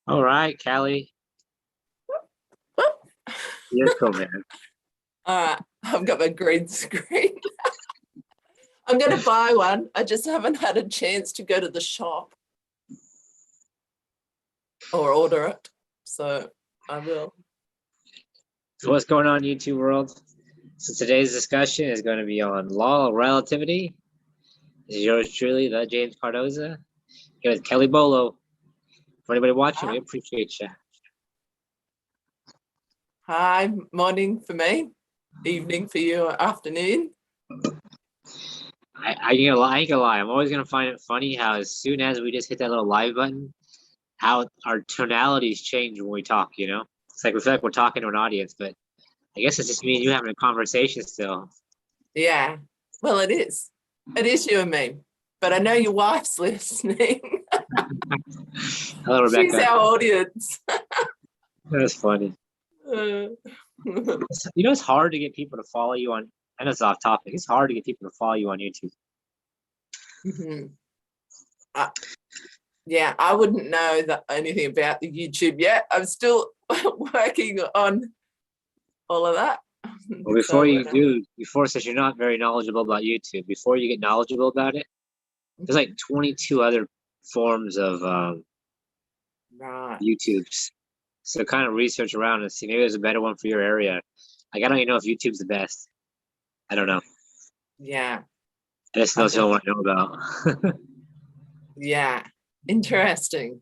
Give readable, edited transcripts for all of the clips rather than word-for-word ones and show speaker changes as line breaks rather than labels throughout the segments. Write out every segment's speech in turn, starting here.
All right, Callie. You're cool, man.
I've got my green screen. I'm going to buy one. I just haven't had a chance to go to the shop or order it. So I will.
So what's going on, YouTube world? So today's discussion is going to be on law of relativity. This is yours truly, the James Cardoza. Here with Kelly Bolo. For anybody watching, we appreciate you.
Hi, morning for me, evening for you, or afternoon.
I ain't gonna lie. I'm always gonna find it funny how as soon as we just hit that little live button, how our tonalities change when we talk. You know, it's like we feel like we're talking to an audience, but I guess it's just me and you having a conversation still.
Yeah, well, it is. It is you and me. But I know your wife's listening.
Hello, Rebecca.
She's our audience.
That's funny. You know, it's hard to get people to follow you on. I know it's off topic. It's hard to get people to follow you on YouTube.
Yeah, I wouldn't know anything about the YouTube yet. I'm still working on all of that.
Well, before since you're not very knowledgeable about YouTube, before you get knowledgeable about it, there's like 22 other forms of YouTubes. So kind of research around and see maybe there's a better one for your area. Like I don't even know if YouTube's the best. I don't know.
Yeah.
I just know what I want to know about.
Yeah. Interesting.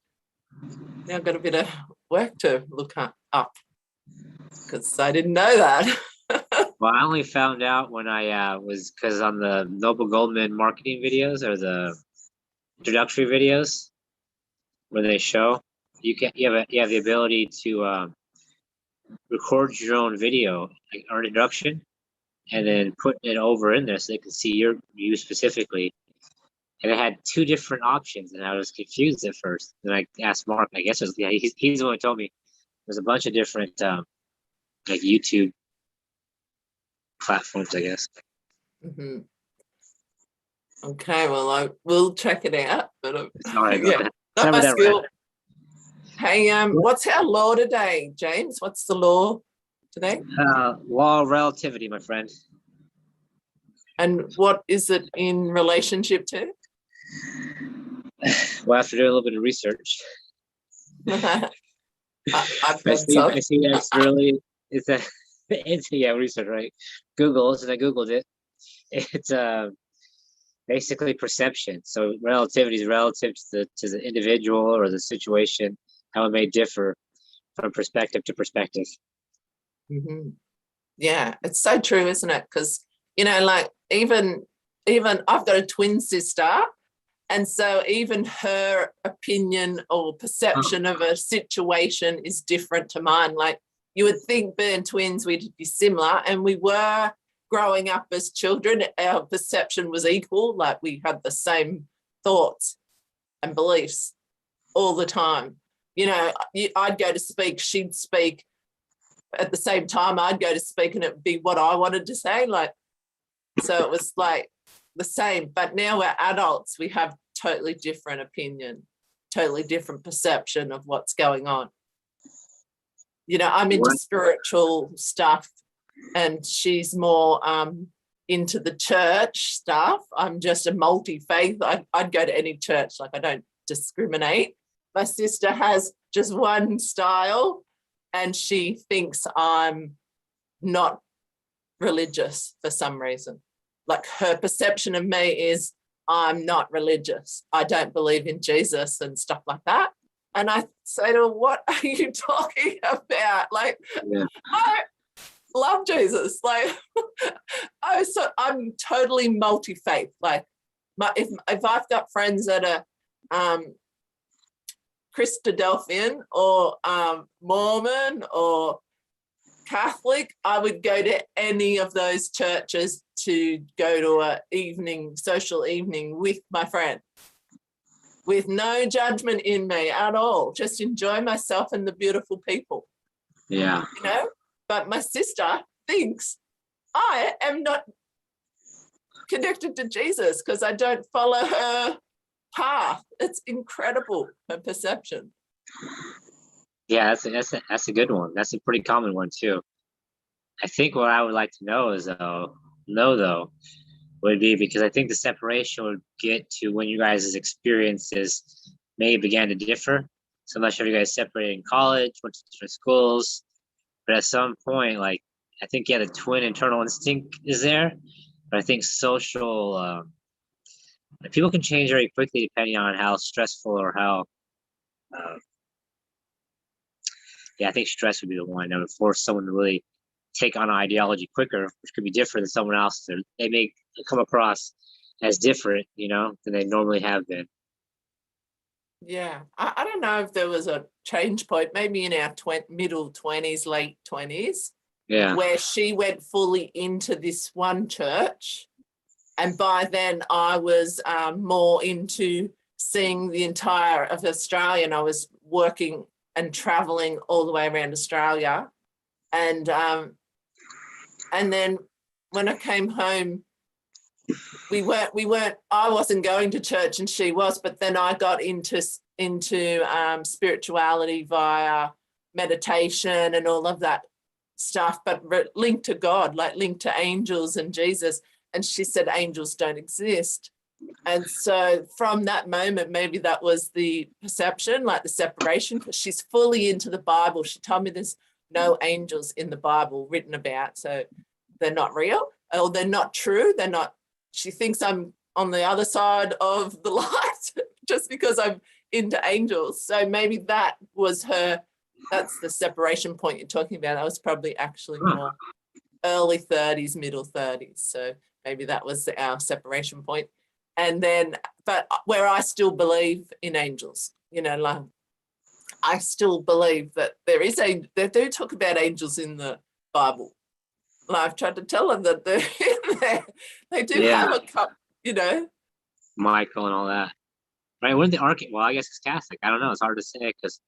Now I've got a bit of work to look up because I didn't know that.
Well, I only found out when I was because on the Noble Goldman marketing videos or the introductory videos where they show you have the ability to record your own video like or introduction and then put it over in there so they can see you specifically. And it had two different options, and I was confused at first. Then I asked Mark. I guess he's the one who told me there's a bunch of different like YouTube platforms, I guess.
Okay, well, I will check it out. But
Sorry about that.
Not my skill. Hey, what's our law today, James? What's the law today?
Law of relativity, my friend.
And what is it in relationship to?
Well, after doing a little bit of research,
I
see that's really it's research, right? Google, and I googled it. It's basically perception. So relativity is relative to the individual or the situation, how it may differ from perspective to perspective.
Yeah, it's so true, isn't it? Because like even I've got a twin sister, and so even her opinion or perception of a situation is different to mine. Like you would think being twins we'd be similar, and we were growing up as children. Our perception was equal, like we had the same thoughts and beliefs all the time. I'd go to speak, she'd speak at the same time. I'd go to speak and it would be what I wanted to say. So it was like the same, but now we're adults. We have totally different opinion, totally different perception of what's going on. I'm into spiritual stuff and she's more into the church stuff. I'm just a multi-faith. I'd go to any church. Like I don't discriminate. My sister has just one style and she thinks I'm not religious for some reason. Like her perception of me is I'm not religious. I don't believe in Jesus and stuff like that. And I say to her, what are you talking about? Like, I love Jesus. Like, I'm totally multi-faith. Like, if I've got friends that are Christadelphian or Mormon or Catholic, I would go to any of those churches to go to a social evening with my friend, with no judgment in me at all. Just enjoy myself and the beautiful people.
Yeah.
But my sister thinks I am not connected to Jesus because I don't follow her path. It's incredible, her perception.
Yeah, that's a good one. That's a pretty common one too. I think what I would like to know is though, would be because I think the separation would get to when you guys' experiences maybe began to differ. So I'm not sure if you guys separated in college, went to different schools, but at some point, like I think yeah, the twin internal instinct is there, but I think social people can change very quickly depending on how stressful or how uh, yeah, I think stress would be the one that would force someone to really take on an ideology quicker, which could be different than someone else. They may come across as different, than they normally have been.
Yeah, I don't know if there was a change point, maybe in our middle 20s, late 20s,
Yeah.
where she went fully into this one church. And by then I was more into seeing the entire of Australia, and I was working and traveling all the way around Australia. And then when I came home, I wasn't going to church and she was, but then I got into spirituality via meditation and all of that stuff, but linked to God, like linked to angels and Jesus. And she said angels don't exist. And so from that moment, maybe that was the perception, like the separation, because she's fully into the Bible. She told me there's no angels in the Bible written about, so they're not real, or they're not true. They're not. She thinks I'm on the other side of the light just because I'm into angels. So maybe that was that's the separation point you're talking about. That was probably actually more early 30s, middle 30s. So maybe that was our separation point. And then, but where I still believe in angels, like I still believe that they do talk about angels in the Bible. And I've tried to tell them that they're in there. They do have a cup,
Michael and all that. Right? When the archangel? Well, I guess it's Catholic. I don't know. It's hard to say because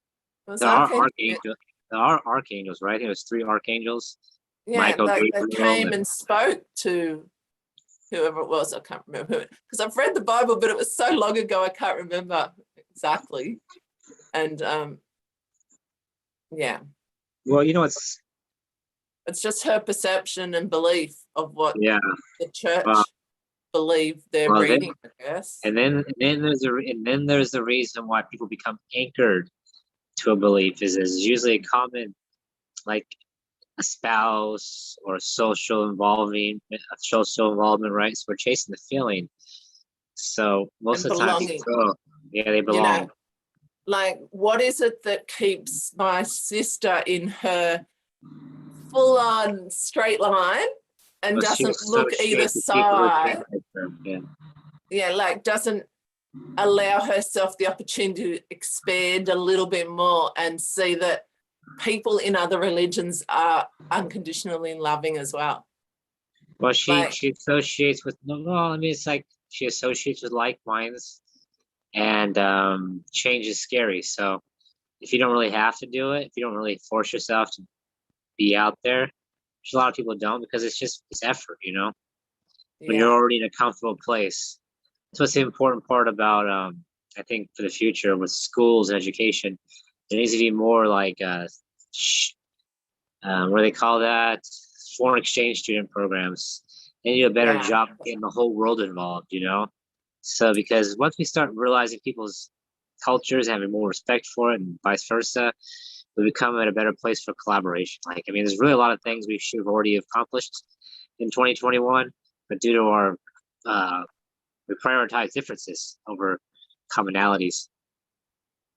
there are archangels. There are archangels, right? There was 3 archangels.
Yeah,
Michael,
they came and spoke to whoever it was. I can't remember who, because I've read the Bible, but it was so long ago I can't remember exactly. And yeah.
Well,
it's just her perception and belief of what the church believe they're reading, I guess.
And then there's the reason why people become anchored to a belief is usually a common, like a spouse or social involvement, right? So we're chasing the feeling. So most of the time, they belong.
Like what is it that keeps my sister in her full-on straight line and doesn't look either side? Like doesn't allow herself the opportunity to expand a little bit more and see that people in other religions are unconditionally loving as well.
Well, she associates with it's like she associates with like minds, and change is scary. So if you don't really have to do it, if you don't really force yourself to be out there, which a lot of people don't, because it's effort, when you're already in a comfortable place. That's what's the important part about I think for the future with schools and education. There needs to be more like what do they call that? Foreign exchange student programs. They do a better job getting the whole world involved, So because once we start realizing people's cultures, having more respect for it, and vice versa, we become at a better place for collaboration. Like, I mean, there's really a lot of things we should have already accomplished in 2021, but due to our we prioritize differences over commonalities.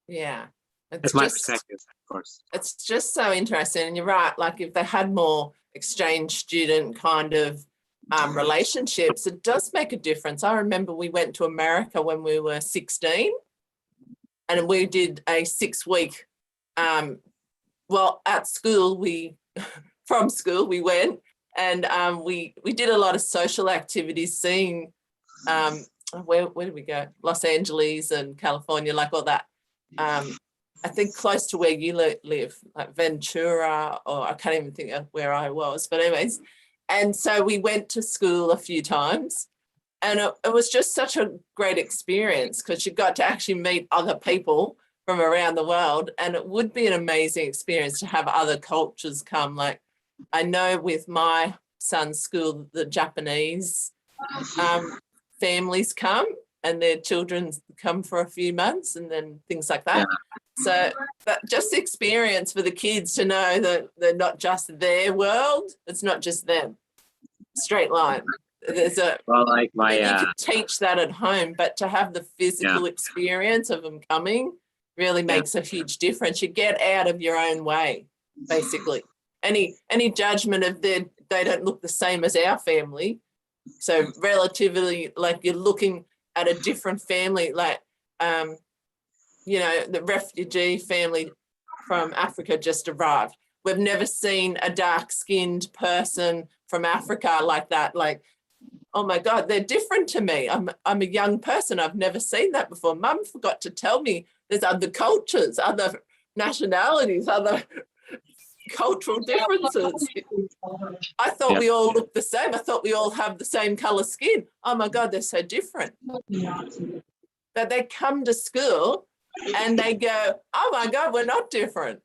Yeah.
That's my perspective, of course.
It's just so interesting. And you're right. Like if they had more exchange student kind of relationships, it does make a difference. I remember we went to America when we were 16 and we did a 6-week, at school, from school we went and we did a lot of social activities, seeing where did we go? Los Angeles and California, like all that. I think close to where you live, like Ventura, or I can't even think of where I was, but anyways. And so we went to school a few times and it was just such a great experience because you got to actually meet other people from around the world, and it would be an amazing experience to have other cultures come. Like I know with my son's school, the Japanese families come and their children come for a few months and then things like that. So that just experience for the kids to know that they're not just their world, it's not just them. Straight line. There's a
like my
you can teach that at home, but to have the physical experience of them coming really makes a huge difference. You get out of your own way, basically. Any judgment of they don't look the same as our family. So relatively, like you're looking at a different family, like you know, the refugee family from Africa just arrived. We've never seen a dark-skinned person from Africa like that. Like, oh my God, they're different to me. I'm a young person. I've never seen that before. Mum forgot to tell me there's other cultures, other nationalities, other cultural differences. I thought we all looked the same. I thought we all have the same color skin. Oh my God, they're so different. But they come to school and they go, oh my God, we're not different.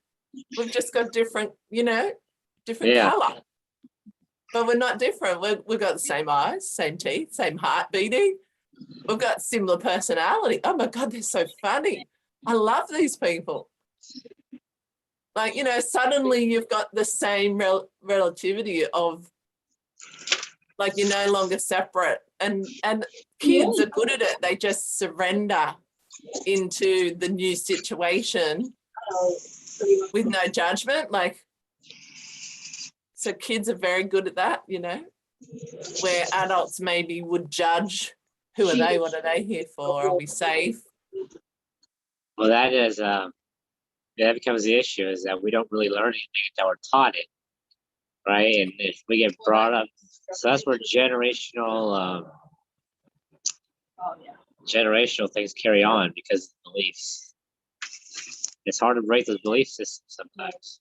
We've just got different, you know, different color. But we're not different. We've got the same eyes, same teeth, same heart beating. We've got similar personality. Oh my God, they're so funny. I love these people. Like, you know, suddenly you've got the same relativity of, like, you're no longer separate. And kids are good at it. They just surrender into the new situation with no judgment. Like, so kids are very good at that, you know, where adults maybe would judge, who are they? What are they here for? Are we safe?
Well, that is, that becomes the issue, is that we don't really learn anything until we're taught it, right? And if we get brought up, so that's where generational things carry on, because of beliefs. It's hard to break those belief systems sometimes.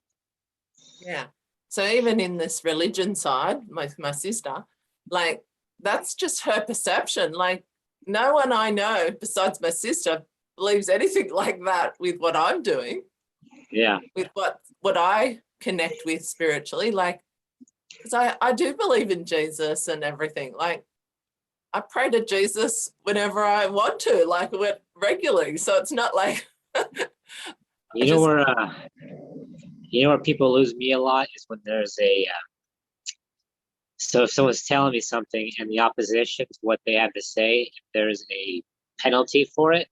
Yeah. So even in this religion side, my sister, like, that's just her perception. Like, no one I know besides my sister believes anything like that with what I'm doing.
Yeah.
With what I connect with spiritually. Like, because I do believe in Jesus and everything. Like, I pray to Jesus whenever I want to, like, regularly. So it's not like
you know where people lose me a lot is when there's a so if someone's telling me something and the opposition to what they have to say, if there's a penalty for it,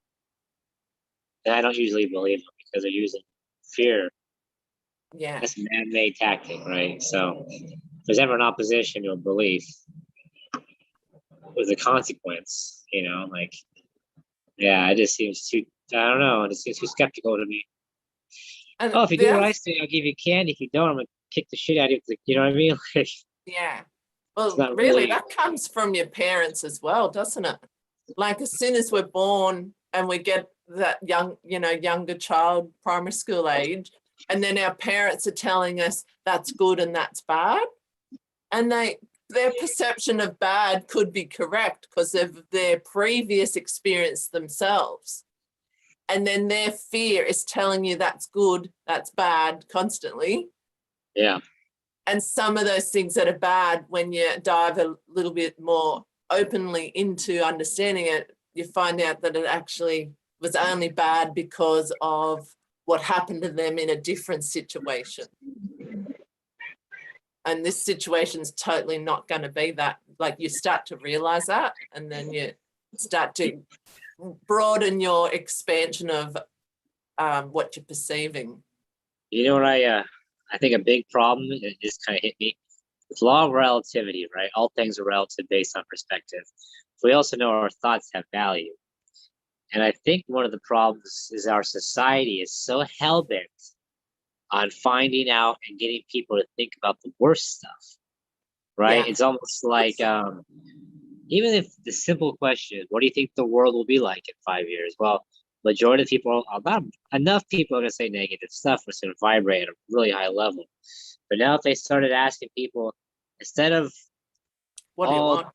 then I don't usually believe them, because they're using fear.
Yeah.
That's a man-made tactic, right? So if there's ever an opposition to a belief, there's a consequence, you know, like, yeah, it just seems too, I don't know, it seems too skeptical to me.
And
if you do what I say, I'll give you candy. If you don't, I'm gonna kick the shit out of you. You know what I mean? Like,
yeah. Well,
not
really, that comes from your parents as well, doesn't it? Like, as soon as we're born and we get that younger child, primary school age, and then our parents are telling us that's good and that's bad. And their perception of bad could be correct because of their previous experience themselves. And then their fear is telling you that's good, that's bad constantly.
Yeah.
And some of those things that are bad, when you dive a little bit more openly into understanding it, you find out that it actually was only bad because of what happened to them in a different situation. And this situation's totally not going to be that. Like, you start to realize that, and then you start to broaden your expansion of what you're perceiving.
You know what I think a big problem, it just kind of hit me, it's law of relativity, right? All things are relative based on perspective. We also know our thoughts have value. And I think one of the problems is our society is so hell-bent on finding out and getting people to think about the worst stuff, right? Yeah. It's almost like, even if the simple question is, what do you think the world will be like in 5 years? Well, majority of people, not enough people are going to say negative stuff, which is going to vibrate at a really high level. But now if they started asking people, instead of,
what do you want?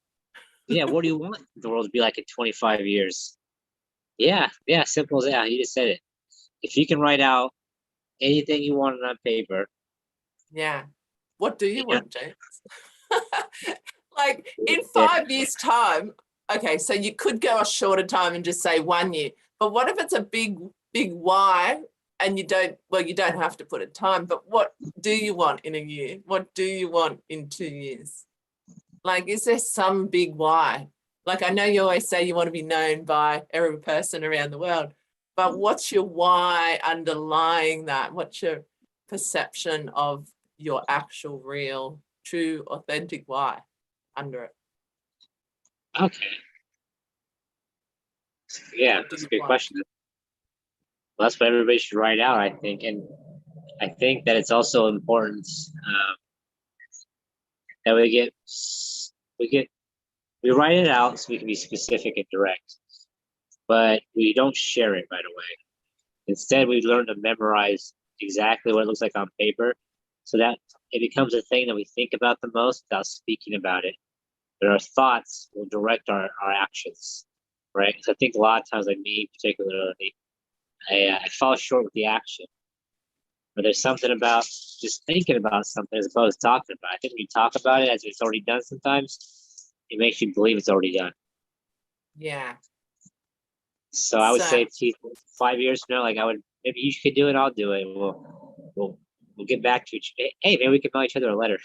Yeah, what do you want the world to be like in 25 years? Yeah, simple as that. You just said it. if you can write out anything you want on paper.
Yeah. What do you want, James? Like in
Yeah.
5 years' time, okay, so you could go a shorter time and just say 1 year. But what if it's a big why and you don't have to put a time, but what do you want in a year? What do you want in 2 years? Like, is there some big why? Like, I know you always say you want to be known by every person around the world, but what's your why underlying that? What's your perception of your actual, real, true, authentic why under it?
Okay. Yeah,
What do
that's a
you
good
want?
question. Well, that's what everybody should write out, I think. And I think that it's also important that we write it out so we can be specific and direct, but we don't share it right away. Instead, we learn to memorize exactly what it looks like on paper, so that it becomes a thing that we think about the most without speaking about it. But our thoughts will direct our actions, right? So I think a lot of times, like me particularly, I fall short with the action. But there's something about just thinking about something as opposed to talking about it. I think when you talk about it as it's already done sometimes, it makes you believe it's already done.
Yeah.
So I would say to you, 5 years from now, like maybe you could do it, I'll do it. We'll get back to each. Hey, maybe we can mail each other a letter.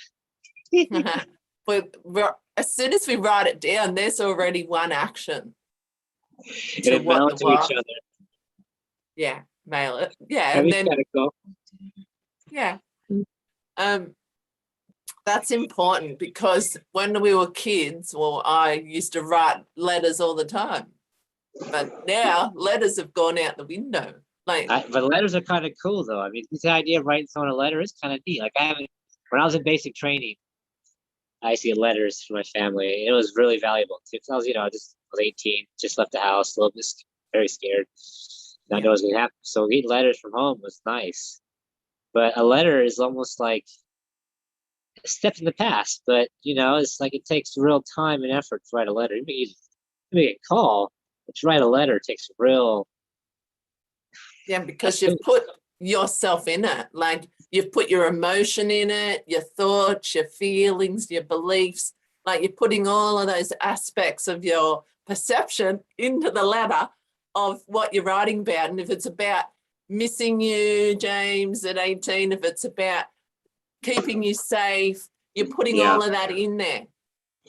As soon as we write it down, there's already one action
to mail it to each other.
Yeah, mail it. Yeah,
That'd
and
be
then
kind of cool.
Yeah. That's important because when we were kids, well, I used to write letters all the time. But now letters have gone out the window.
But letters are kind of cool, though. I mean, the idea of writing someone a letter is kind of neat. Like when I was in basic training, I used to get letters from my family. It was really valuable too. I was, I was 18, just left the house, a little bit very scared. Not know what was gonna happen. So getting letters from home was nice. But a letter is almost like a step in the past. But it's like it takes real time and effort to write a letter. You make a call, but to write a letter takes real.
Yeah, because you've put yourself in it. Like you've put your emotion in it, your thoughts, your feelings, your beliefs. Like you're putting all of those aspects of your perception into the letter of what you're writing about. And if it's about missing you, James, at 18, if it's about keeping you safe, you're putting all of that in there.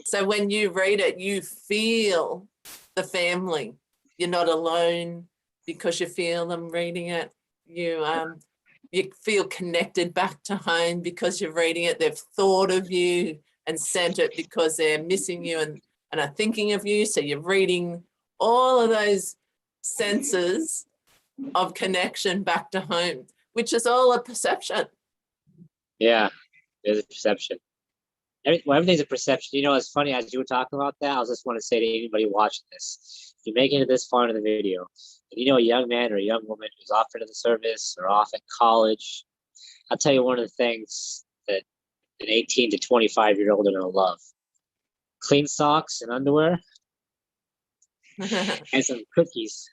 So when you read it, you feel the family. You're not alone because you feel them reading it. You feel connected back to home because you're reading it. They've thought of you and sent it because they're missing you and are thinking of you. So you're reading all of those senses of connection back to home, which is all a perception.
Yeah, there's a perception. Everything's a perception. It's funny, as you were talking about that, I just want to say to anybody watching this, if you're making it this far into the video, and a young man or a young woman who's off into the service or off at college, I'll tell you one of the things that an 18 to 25-year-old are going to love. Clean socks and underwear and some cookies.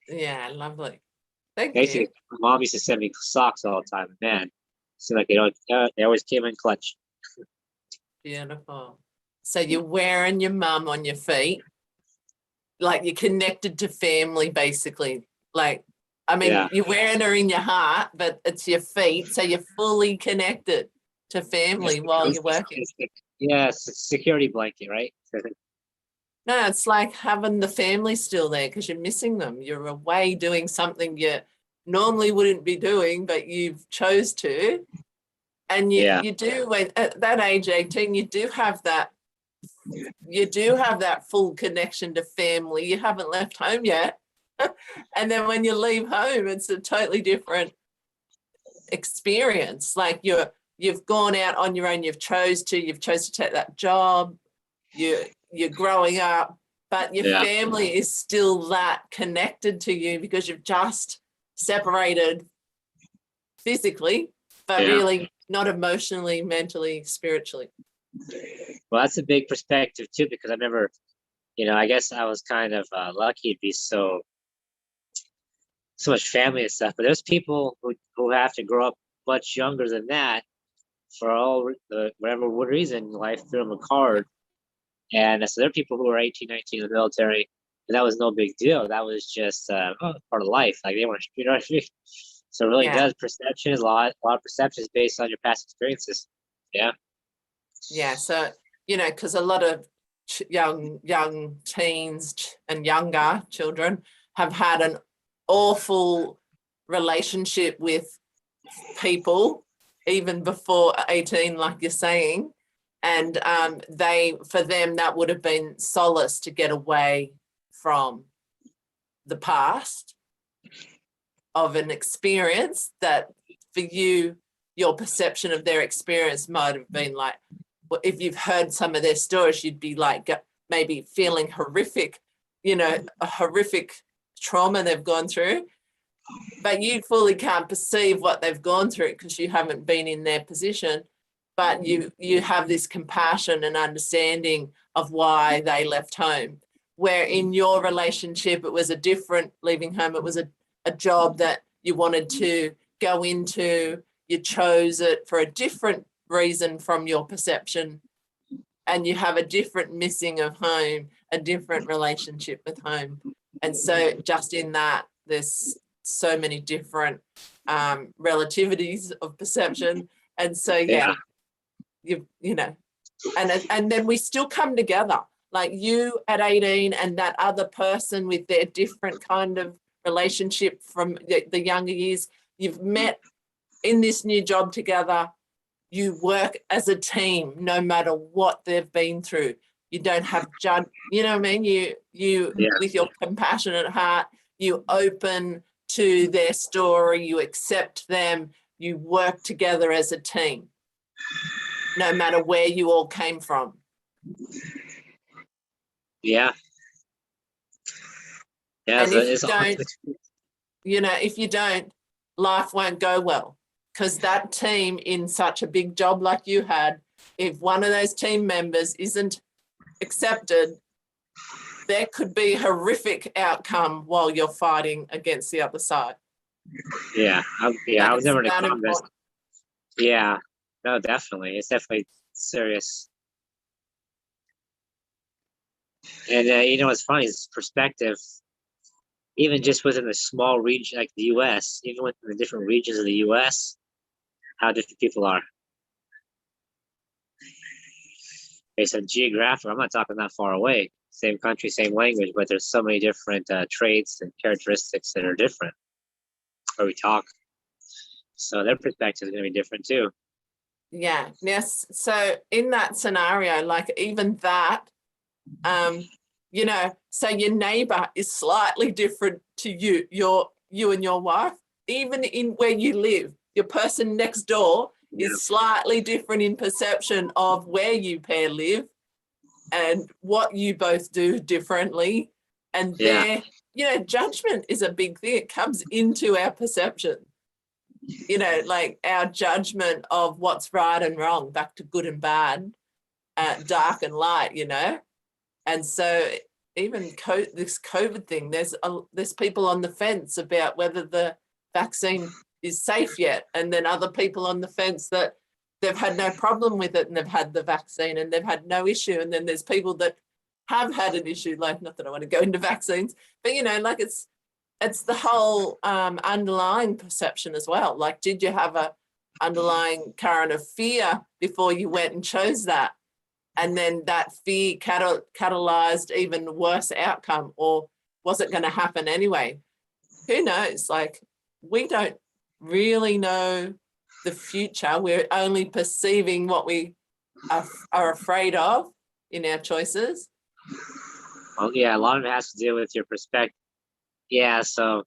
Yeah, lovely. Thank
Basically,
you.
my mom used to send me socks all the time. Man, it seemed like they always came in clutch.
Beautiful. So you're wearing your mum on your feet, like you're connected to family, basically. Like, I mean, you're wearing her in your heart, but it's your feet, so you're fully connected to family while you're working.
Yes, it's a security blanket, right?
No, it's like having the family still there because you're missing them. You're away doing something you normally wouldn't be doing, but you've chose to. And you do, when at that age, 18, you do have that full connection to family. You haven't left home yet. And then when you leave home, it's a totally different experience. Like you've gone out on your own, you've chose to take that job, you're growing up, but your family is still that connected to you because you've just separated physically, but really not emotionally, mentally, spiritually.
Well, that's a big perspective too, because I've never, I guess I was kind of lucky to be so so much family and stuff. But there's people who have to grow up much younger than that for all the whatever reason life threw them a card. And so there are people who are 18, 19 in the military, and that was no big deal. That was just part of life. Like they weren't, you know what I mean? So it really does. Perception is a lot of perceptions based on your past experiences. Yeah.
Yeah. So, because a lot of young teens and younger children have had an awful relationship with people even before 18, like you're saying. And for them, that would have been solace to get away from the past of an experience that for you, your perception of their experience might have been like, well, if you've heard some of their stories, you'd be like maybe feeling horrific, a horrific trauma they've gone through, but you fully can't perceive what they've gone through because you haven't been in their position. But you have this compassion and understanding of why they left home, where in your relationship, it was a different leaving home. It was a job that you wanted to go into. You chose it for a different reason from your perception, and you have a different missing of home, a different relationship with home. And so just in that, there's so many different relativities of perception. And so, and then we still come together, like you at 18 and that other person with their different kind of relationship from the younger years. You've met in this new job together. You work as a team, no matter what they've been through. You don't have judge, you know what I mean? You with your compassionate heart, you open to their story, you accept them, you work together as a team, no matter where you all came from.
Yeah. Yeah.
And if you don't, life won't go well, because that team in such a big job like you had, if one of those team members isn't accepted, there could be a horrific outcome while you're fighting against the other side.
Yeah. I was never in a combat. Yeah. No, definitely. It's definitely serious. And what's funny is perspective. Even just within a small region like the U.S., even within the different regions of the U.S., how different people are. Based on geographic, I'm not talking that far away. Same country, same language, but there's so many different traits and characteristics that are different where we talk. So their perspective is going to be different too.
Yeah. Yes. So in that scenario, like even that, so your neighbor is slightly different to you and your wife, even in where you live. Your person next door is slightly different in perception of where you pair live and what you both do differently. And their, judgment is a big thing. It comes into our perception, like our judgment of what's right and wrong, back to good and bad, dark and light, And so even this COVID thing, there's people on the fence about whether the vaccine is safe yet, and then other people on the fence that they've had no problem with it and they've had the vaccine and they've had no issue, and then there's people that have had an issue, like, not that I want to go into vaccines, but like it's the whole underlying perception as well. Like, did you have a underlying current of fear before you went and chose that? And then that fear catalyzed even worse outcome, or was it going to happen anyway? Who knows? Like, we don't really know the future. We're only perceiving what we are afraid of in our choices.
Well, yeah, a lot of it has to do with your perspective. Yeah, so,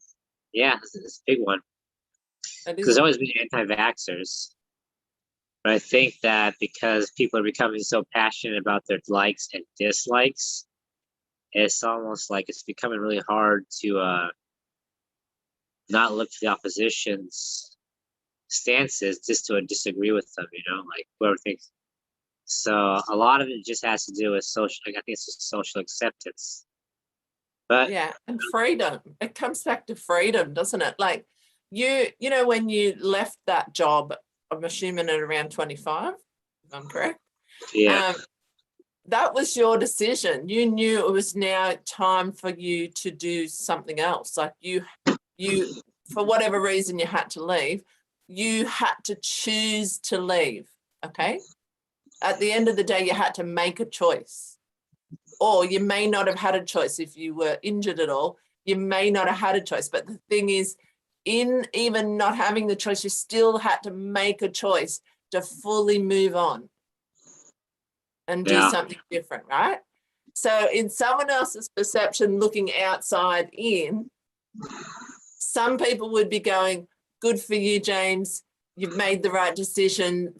it's a big one. Because there's always been anti-vaxxers. But I think that because people are becoming so passionate about their likes and dislikes, it's almost like it's becoming really hard to not look to the opposition's stances just to disagree with them, like whoever thinks. So a lot of it just has to do with social, I think it's just social acceptance. But
Yeah, and freedom. It comes back to freedom, doesn't it? Like you know, when you left that job, I'm assuming at around 25, if I'm correct.
yeah,
That was your decision. You knew it was now time for you to do something else. Like you, for whatever reason you had to leave, you had to choose to leave. Okay. At the end of the day, you had to make a choice. Or you may not have had a choice if you were injured at all. You may not have had a choice. But the thing is, in even not having the choice, you still had to make a choice to fully move on and do
yeah,
something different, right? So in someone else's perception, looking outside in, some people would be going, good for you, James. You've made the right decision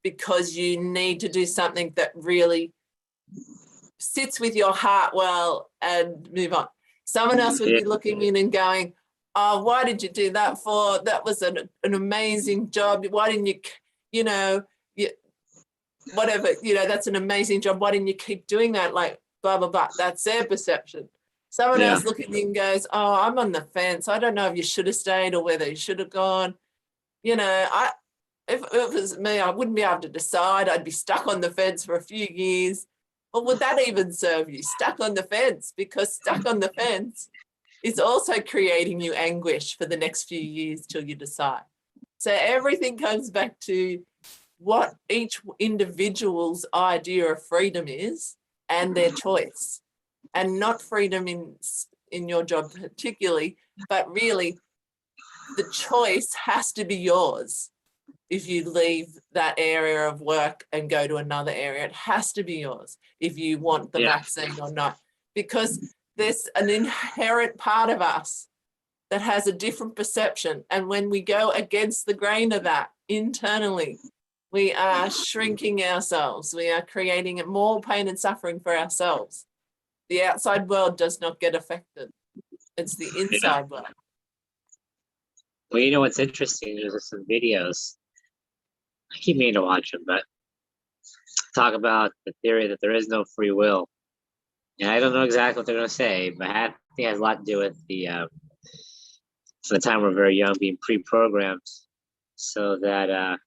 because you need to do something that really sits with your heart well and move on. Someone else would
yeah,
be looking in and going, oh, why did you do that for? That was an amazing job. Why didn't you, you know, whatever, that's an amazing job. Why didn't you keep doing that? Like, blah, blah, blah. That's their perception. Someone
yeah,
else looking in goes, oh, I'm on the fence. I don't know if you should have stayed or whether you should have gone. If it was me, I wouldn't be able to decide. I'd be stuck on the fence for a few years. Well, would that even serve you? Stuck on the fence, because stuck on the fence is also creating you anguish for the next few years till you decide. So everything comes back to what each individual's idea of freedom is and their choice, and not freedom in your job particularly, but really the choice has to be yours. If you leave that area of work and go to another area, it has to be yours if you want the
yeah,
vaccine or not, because there's an inherent part of us that has a different perception. And when we go against the grain of that internally, we are shrinking ourselves. We are creating more pain and suffering for ourselves. The outside world does not get affected. It's the
yeah.
inside world.
Well, you know what's interesting? There's some videos. I keep meaning to watch them, but talk about the theory that there is no free will. And I don't know exactly what they're going to say, but I think it has a lot to do with for the time we're very young, being pre-programmed, so that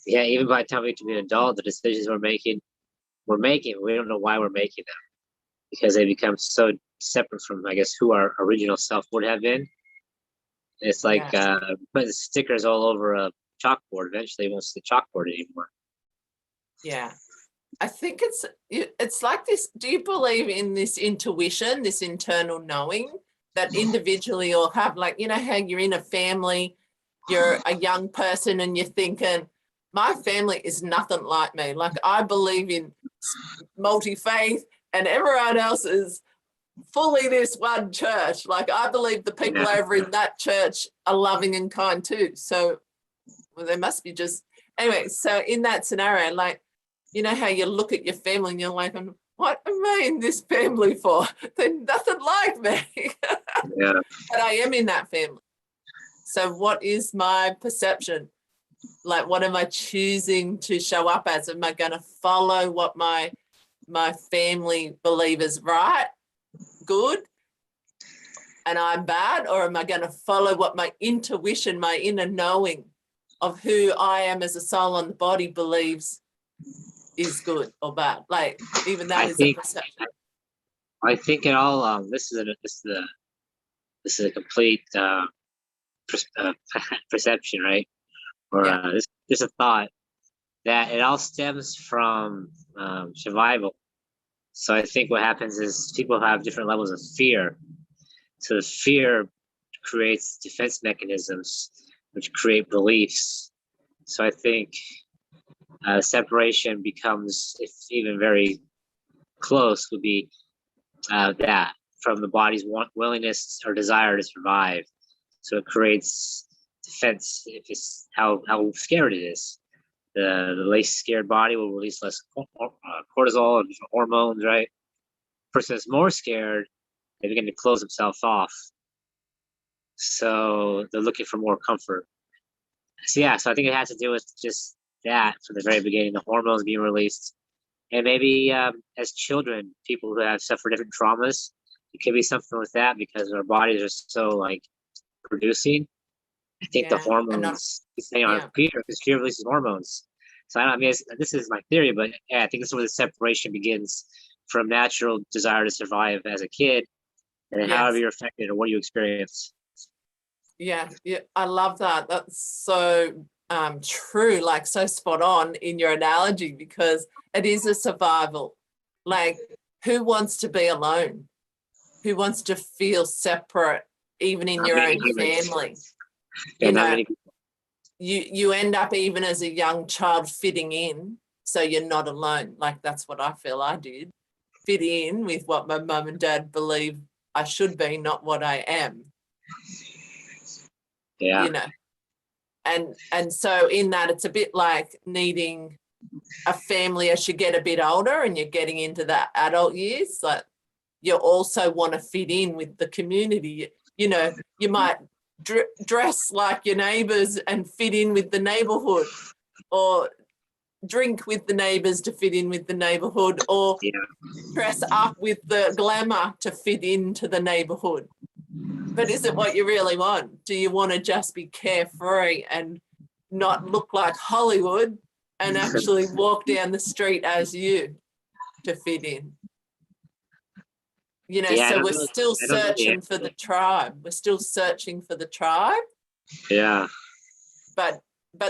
yeah, even by the time we get to be an adult, the decisions we don't know why we're making them, because they become so separate from, I guess, who our original self would have been. It's like
Yeah.
putting stickers all over a chalkboard. Eventually, you won't see the chalkboard anymore.
Yeah. I think it's like this. Do you believe in this intuition, this internal knowing that individually you'll have? Like, how you're in a family, you're a young person and you're thinking, my family is nothing like me. Like, I believe in multi-faith and everyone else is fully this one church. Like, I believe the people
Yeah,
over in that church are loving and kind too. So, well, they must be just, anyway. So in that scenario, like, how you look at your family and you're like, what am I in this family for? They're nothing like me.
yeah,
But I am in that family. So what is my perception? Like, what am I choosing to show up as? Am I going to follow what my family believe is right, good, and I'm bad? Or am I going to follow what my intuition, my inner knowing of who I am as a soul on the body believes is good or bad? Like, even that
I
is a
think
perception.
I think it all. This is a complete perception, right? Or
Yeah.
this just a thought that it all stems from survival. So I think what happens is people have different levels of fear. So the fear creates defense mechanisms, which create beliefs. So I think separation becomes, if even very close, would be that from the body's willingness or desire to survive. So it creates defense if it's how scared it is. The least scared body will release less cortisol and different hormones, right? Person that's more scared, they begin to close themselves off. So they're looking for more comfort. So yeah, so I think it has to do with just that from the very beginning, the hormones being released. And maybe as children, people who have suffered different traumas, it could be something with that because our bodies are so like producing. I think the
Yeah. And not,
hormones, say on
yeah.
fear, because fear releases hormones. So I mean, this is my theory, but yeah, I think this is where the separation begins from natural desire to survive as a kid, and then however
Yes.
you're affected or what you experience.
Yeah. Yeah. I love that. That's so true, like so spot on in your analogy, because it is a survival. Like, who wants to be alone? Who wants to feel separate, even in
Not
your
many
own
humans.
family?
Yeah,
You
not
know,
many people.
you end up even as a young child fitting in, so you're not alone. Like, that's what I feel I did, fit in with what my mum and dad believe I should be, not what I am.
Yeah.
You know, and so in that, it's a bit like needing a family as you get a bit older and you're getting into the adult years. Like, you also want to fit in with the community. You know, you might dress like your neighbours and fit in with the neighbourhood, or drink with the neighbours to fit in with the neighbourhood, or
Yeah.
dress up with the glamour to fit into the neighbourhood. But is it what you really want? Do you want to just be carefree and not look like Hollywood and actually walk down the street as you to fit in? You know,
Yeah,
so we're still
I don't know the
searching for the tribe. We're still searching for the tribe,
yeah.
but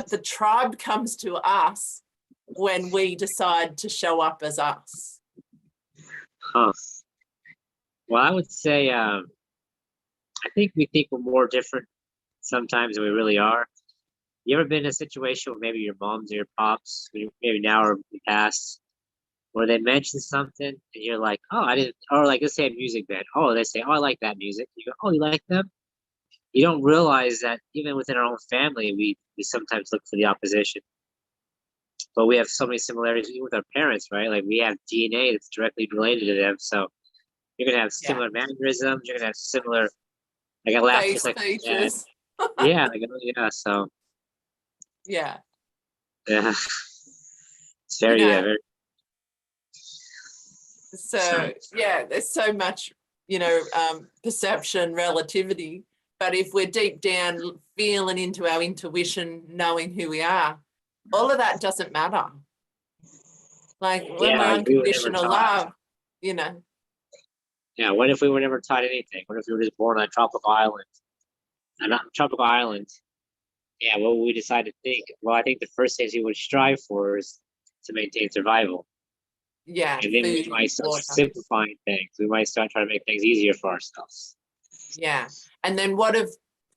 the tribe comes to us when we decide to show up as us.
Huh. Well, I would say I think we think we're more different sometimes than we really are. You ever been in a situation where maybe your moms or your pops, maybe now or in the past, where they mention something and you're like, oh, I didn't, or like, let's say a music band. Oh, they say, oh, I like that music. You go, oh, you like them? You don't realize that even within our own family, we sometimes look for the opposition. But we have so many similarities even with our parents, right? Like we have DNA that's directly related to them. So you're gonna have
Yeah.
similar mannerisms. You're gonna have similar. Like I laugh just
Face
like my dad.
features.
Yeah, like oh, yeah. So
Yeah.
yeah, it's
You
very
know,
very.
so yeah, there's so much, you know, perception, relativity. But if we're deep down feeling into our intuition, knowing who we are, all of that doesn't matter. Like, when
Yeah,
we're
like we were never
unconditional
taught.
love, you know.
Yeah, what if we were never taught anything? What if we were just born on a tropical island? Not tropical island. Yeah, what would we decide to think? Well, I think the first things we would strive for is to maintain survival.
Yeah,
And then we
food,
might start
water.
simplifying things. We might start trying to make things easier for ourselves.
Yeah. And then what if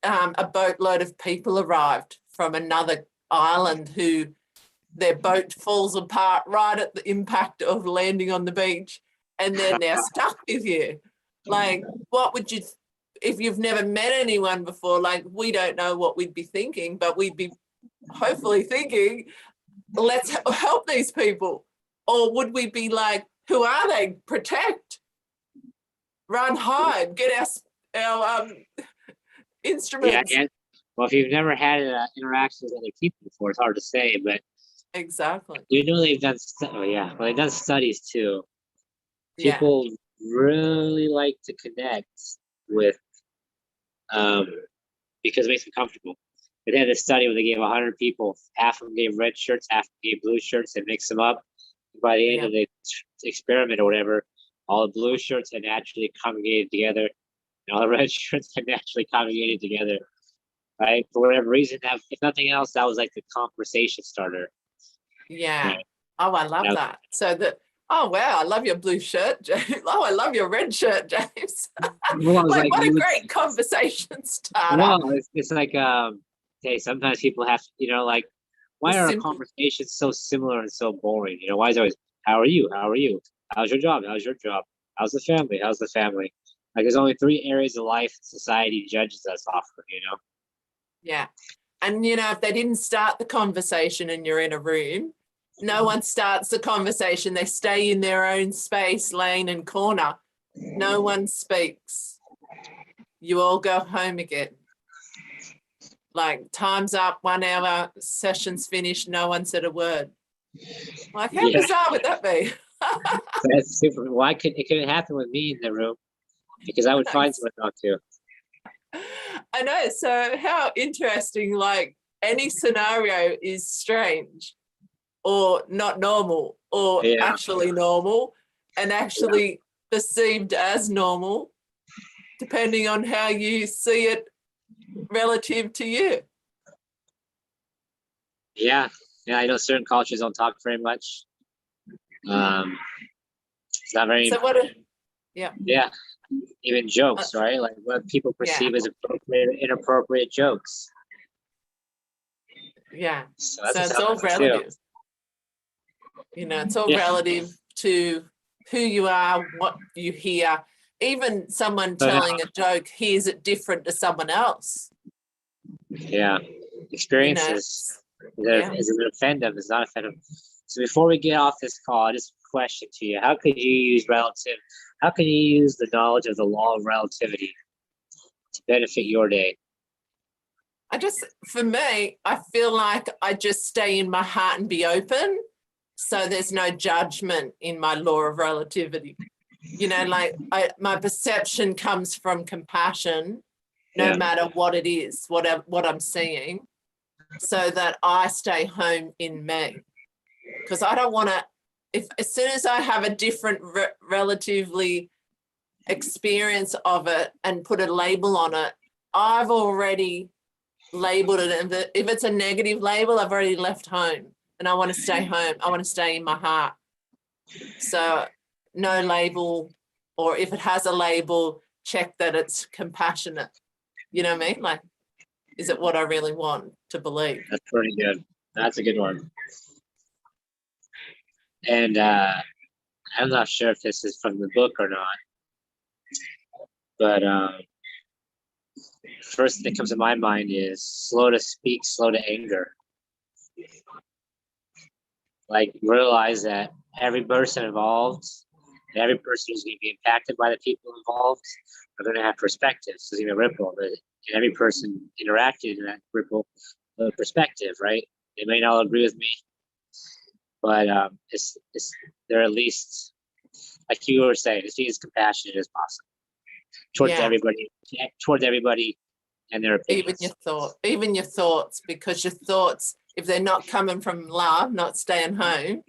a boatload of people arrived from another island who their boat falls apart right at the impact of landing on the beach, and then they're stuck with you? Like, what would you, if you've never met anyone before, like, we don't know what we'd be thinking, but we'd be hopefully thinking, let's help these people. Or would we be like, who are they? Protect, run, hide, get our
Yeah,
instruments.
yeah. Well, if you've never had interactions with other people before, it's hard to say. But
Exactly.
you know they've done. Oh yeah, well they've done studies too.
Yeah.
People really like to connect with um because it makes them comfortable. They had this study where they gave 100 people, half of them gave red shirts, half of them gave blue shirts, and mixed them up. By the end
Yeah.
of the experiment or whatever, all the blue shirts had naturally congregated together, and all the red shirts had naturally congregated together. Right? For whatever reason, that if nothing else, that was like the conversation starter.
Yeah.
Right?
Oh, I love
That,
that. So that, oh wow, I love your blue shirt, James. Oh, I love your red shirt, James.
well, I was
Like,
like,
what a great conversation starter.
well, it's like, hey, sometimes people have to, like,
The
why are our
simple,
conversations so similar and so boring? Why is it always, how are you? How are you? How's your job? How's your job? How's the family? How's the family? Like, there's only 3 areas of life society judges us off of.
yeah. And if they didn't start the conversation and you're in a room, no one starts the conversation. They stay in their own space, lane, and corner. No one speaks. You all go home again. Like, time's up, 1 hour, session's finished, no one said a word. Like, how
Yeah.
bizarre would that be?
That's super. Why couldn't it couldn't happen with me in the room? Because I would find someone not to.
I know. So how interesting, like any scenario is strange or not normal or
Yeah.
actually normal and actually perceived as normal, depending on how you see it relative to you.
Yeah. Yeah. I know certain cultures don't talk very much. It's not very.
So what? Yeah.
Yeah. Even jokes, right? Like what people perceive as appropriate, inappropriate jokes.
Yeah.
So
So
that's
it's all relative. You know, it's all relative to who you are, what you hear. Even someone telling a joke hears it different to someone else.
Yeah. Experiences is an offend them, is not offend them. So before we get off this call, just a question to you. How can you use the knowledge of the law of relativity to benefit your day?
For me, I feel like I just stay in my heart and be open. So there's no judgment in my law of relativity. You know, like my perception comes from compassion, no matter what it is, what I'm seeing, so that I stay home in me. Because I don't want to, as soon as I have a different relatively experience of it and put a label on it, I've already labeled it. And if it's a negative label, I've already left home and I want to stay home. I want to stay in my heart. So no label, or if it has a label, check that it's compassionate. You know what I mean? Like, is it what I really want to believe?
That's pretty good. That's a good one. And I'm not sure if this is from the book or not, but first thing that comes to my mind is slow to speak, slow to anger. Like realize that every person involved, and every person who's going to be impacted by the people involved are going to have perspectives. There's going to be a ripple, and every person interacted in that ripple perspective, right? They may not agree with me, but they're at least, like you were saying, it's being as compassionate as possible towards everybody and their opinions.
Even your thoughts, because your thoughts, if they're not coming from love, not staying home,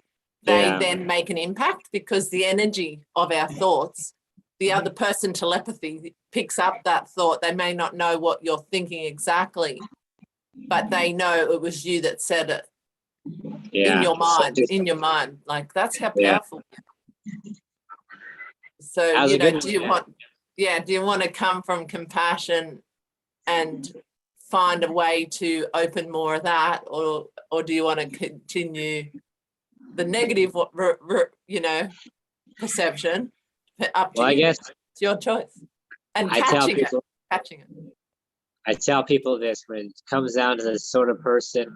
they then make an impact, because the energy of our thoughts, the other person telepathy picks up that thought. They may not know what you're thinking exactly, but they know it was you that said it in your mind. Like, that's how powerful. So, you know, do you want to come from compassion and find a way to open more of that, or do you want to continue the negative, perception? Up to you.
I guess
it's your choice. And
catching
it.
I tell people this: when it comes down to the sort of person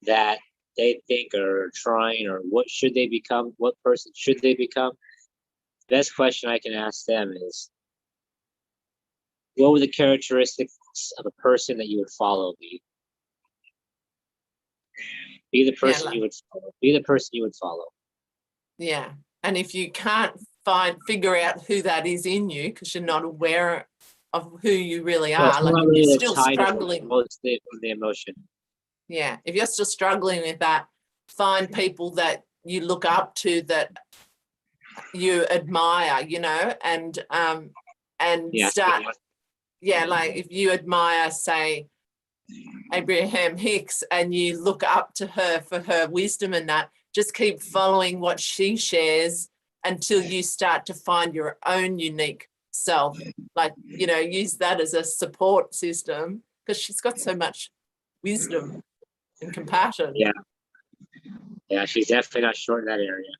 that they think are trying, or what should they become, what person should they become, the best question I can ask them is, what were the characteristics of a person that you would follow? Be the person you would follow. Be the person you would follow.
Yeah. And if you can't figure out who that is in you, because you're not aware of who you really are, like if you're still struggling
with the emotion.
Yeah. If you're still struggling with that, find people that you look up to, that you admire, and start. Yeah, like if you admire, say, Abraham Hicks, and you look up to her for her wisdom and that, just keep following what she shares until you start to find your own unique self. Like, use that as a support system, because she's got so much wisdom and compassion.
Yeah, she's definitely not short in that area.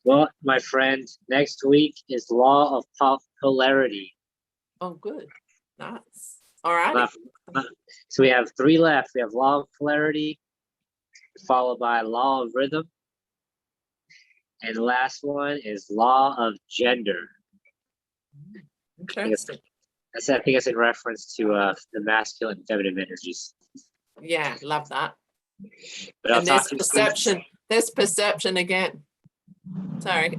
Well, my friend, next week is law of polarity.
Oh, good. Nice. All right.
So we have 3 left. We have law of polarity, followed by law of rhythm. And the last one is law of gender.
Interesting.
I think it's in reference to the masculine and feminine energies.
Yeah, love that.
But I'll
And
talk to you soon.
there's perception again. Sorry.